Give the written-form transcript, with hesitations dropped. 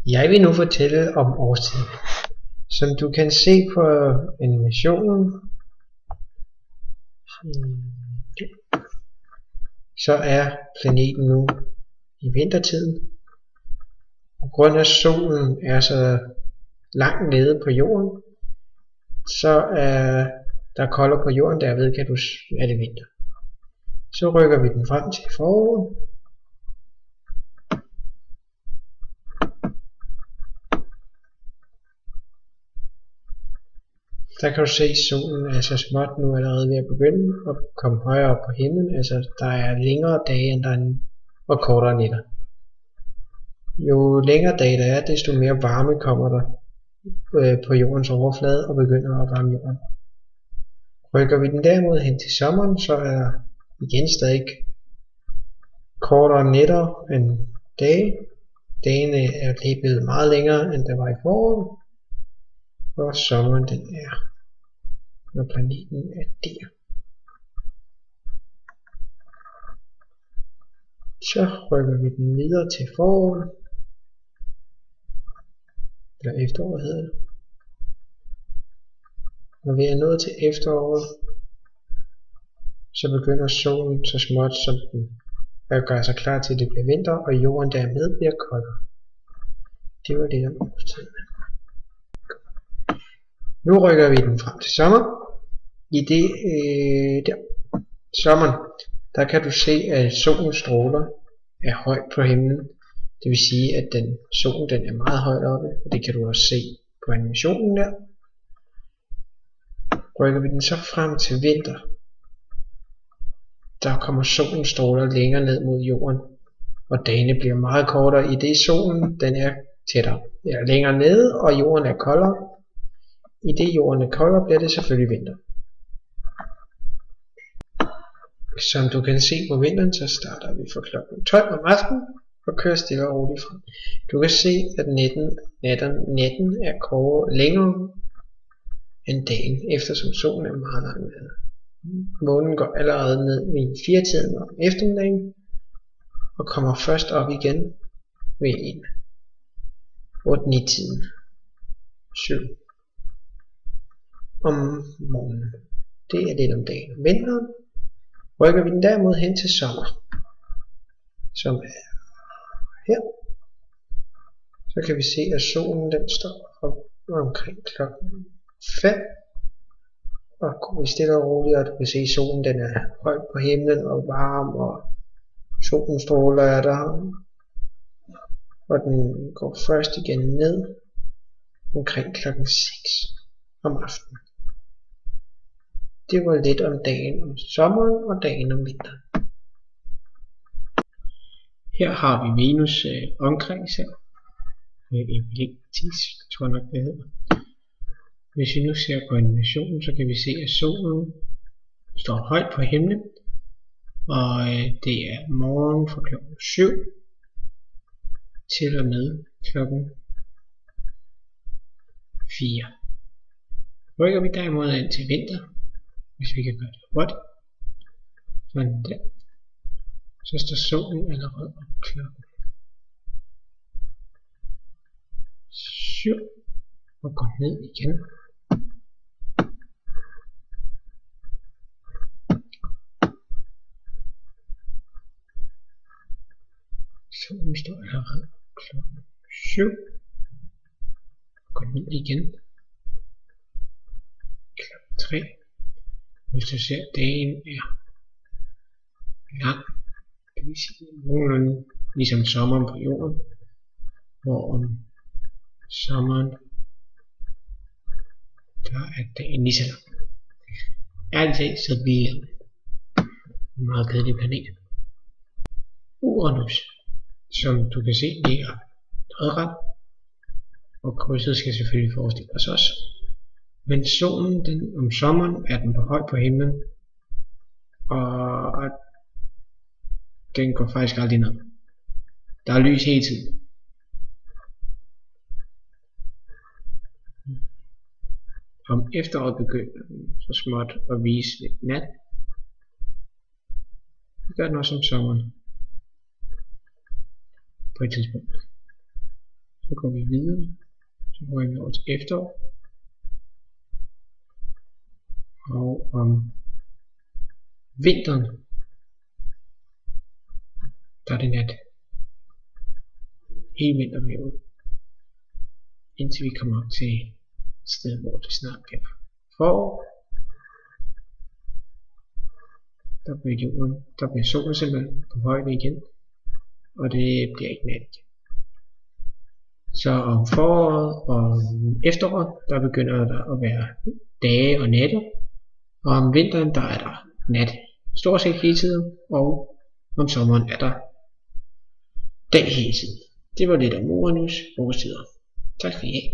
Jeg vil nu fortælle om årstiden. Som du kan se på animationen, så er planeten nu i vintertiden. På grund af solen er så langt nede på jorden, så er der koldere på jorden, derved er det vinter. Så rykker vi den frem til foråret. Der kan du se, at solen er så småt nu allerede ved at begynde at komme højere op på himlen. Altså der er længere dage end der er og kortere nætter. Jo længere dage der er, desto mere varme kommer der på jordens overflade og begynder at varme jorden. Rykker vi den derimod hen til sommeren, så er der igen stadig kortere nætter end dage. Dagene er blevet meget længere end der var i foråret. Og sommeren den er, når planeten er der. Så rykker vi den videre til foråret. Eller efteråret hedder det. Når vi er nået til efteråret, så begynder solen så småt, som den gør sig klar til, at det bliver vinter, og jorden dermed bliver koldere. Det var det om årstiden. Nu rykker vi den frem til sommer. I det sommeren, der kan du se, at solens stråler er højt på himlen. Det vil sige, at solen den er meget højt oppe, og det kan du også se på animationen der. Rykker vi den så frem til vinter, der kommer solens stråler længere ned mod jorden, og dagene bliver meget kortere, i det solen den er tættere. Det er længere nede, og jorden er koldere. I det jorden er koldere, bliver det selvfølgelig vinter. Som du kan se på vinteren, så starter vi fra klokken 12 om aftenen og kører stille og roligt frem. Du kan se, at natten er længere end dagen, eftersom solen er meget langt nede. Månen går allerede ned ved 4-tiden om eftermiddagen og kommer først op igen ved 8-9-tiden. 7 om morgenen. Det er lidt om dagen. Vinteren rykker vi den derimod hen til sommer, som er her. Så kan vi se, at solen den står op omkring klokken 5 og går stille og roligt, og du kan se, at solen den er højt på himlen og varm, og solens stråler er der, og den går først igen ned omkring klokken 6 om aftenen. Det var lidt om dagen om sommeren og dagen om vinteren. Her har vi Venus omkreds her. Elliptisk, tror jeg nok det hedder. Hvis vi nu ser på animationen, så kan vi se, at solen står højt på himlen. Og det er morgen fra klokken 7 til og med klokken 4. Rykker vi derimod ind til vinter, hvis vi kan gøre det hurtigt, sådan der, så står solen allerede op klokken 7 og går ned igen. Solen står allerede klokken 7 og går ned igen klokken 3. Hvis du ser, at dagen er lang, det vil sige nogenlunde ligesom sommeren på jorden, hvor om sommeren, der er dagen lige så lang. Ærligt talt, så vi er en meget kedelig planet. Uranus, som du kan se, ligger lodret, og krydset skal selvfølgelig forestille os også. Men solen, om sommeren er den på højt på himlen, og den går faktisk aldrig ned. Der er lys hele tiden. Om efteråret begynder den så småt at vise lidt nat. Det gør den også om sommeren. På et tidspunkt. Så går vi videre. Så går vi over til efterår. Og om vinteren, der er det nat. Hele vinterperioden. Indtil vi kommer op til et sted, hvor det snart bliver forår. Der bliver solen simpelthen på højde igen. Og det bliver ikke nat igen. Så om foråret og efteråret, der begynder der at være dage og nætter. Og om vinteren, der er der nat stort set hele tiden. Og om sommeren er der dag hele tiden. Det var lidt om Uranus årstider. Tak for i dag.